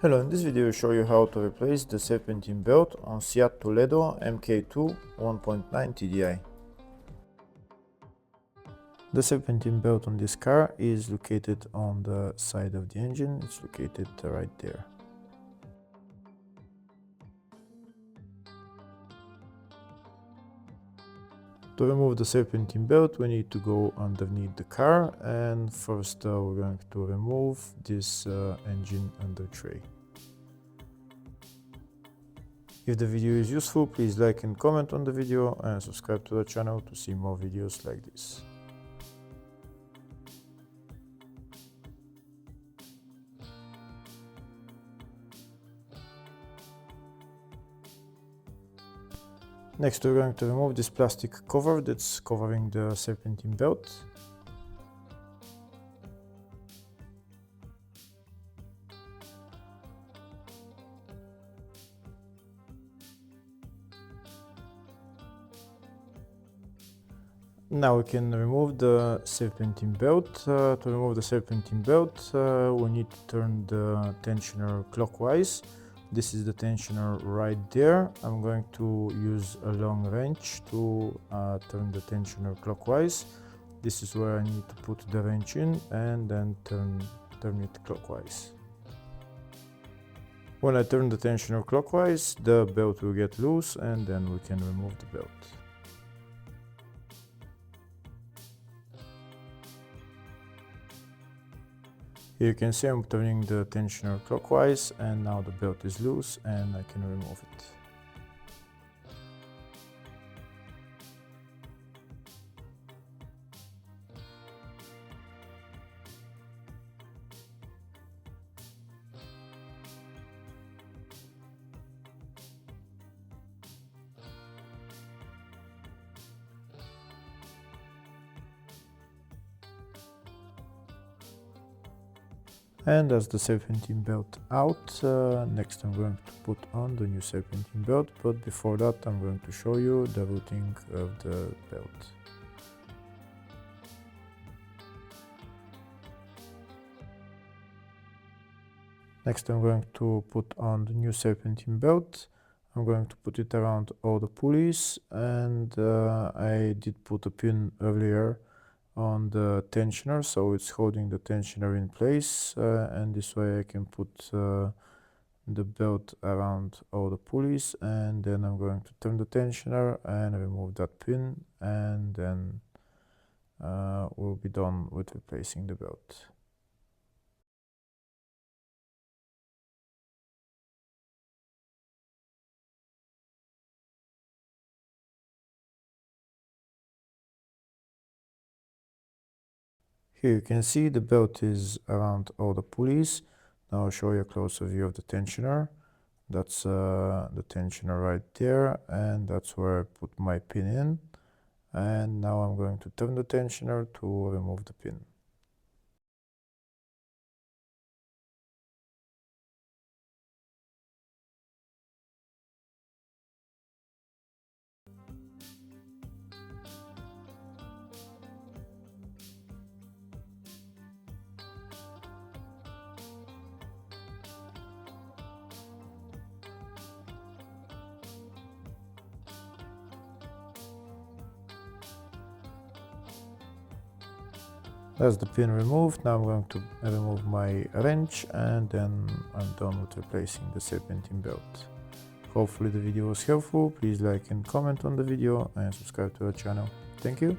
Hello, in this video I show you how to replace the serpentine belt on Seat Toledo Mk2 1.9 TDI. The serpentine belt on this car is located on the side of the engine. It's located right there. To remove the serpentine belt, we need to go underneath the car, and first we're going to remove this engine under tray. If the video is useful, please like and comment on the video and subscribe to the channel to see more videos like this. Next, we're going to remove this plastic cover that's covering the serpentine belt. Now we can remove the serpentine belt. To remove the serpentine belt, we need to turn the tensioner clockwise. This is the tensioner right there. I'm going to use a long wrench to turn the tensioner clockwise. This is where I need to put the wrench in and then turn it clockwise. When I turn the tensioner clockwise, the belt will get loose and then we can remove the belt. Here you can see I'm turning the tensioner clockwise and now the belt is loose and I can remove it. And that's the serpentine belt out. Next I'm going to put on the new serpentine belt, but before that I'm going to show you the routing of the belt. Next I'm going to put on the new serpentine belt. I'm going to put it around all the pulleys, and I did put a pin earlier on the tensioner, so it's holding the tensioner in place, and this way I can put the belt around all the pulleys, and then I'm going to turn the tensioner and remove that pin, and then we'll be done with replacing the belt. Here you can see the belt is around all the pulleys. Now I'll show you a closer view of the tensioner. That's the tensioner right there, and that's where I put my pin in. And now I'm going to turn the tensioner to remove the pin. That's the pin removed. Now I'm going to remove my wrench, and then I'm done with replacing the serpentine belt. Hopefully the video was helpful. Please like and comment on the video and subscribe to the channel. Thank you.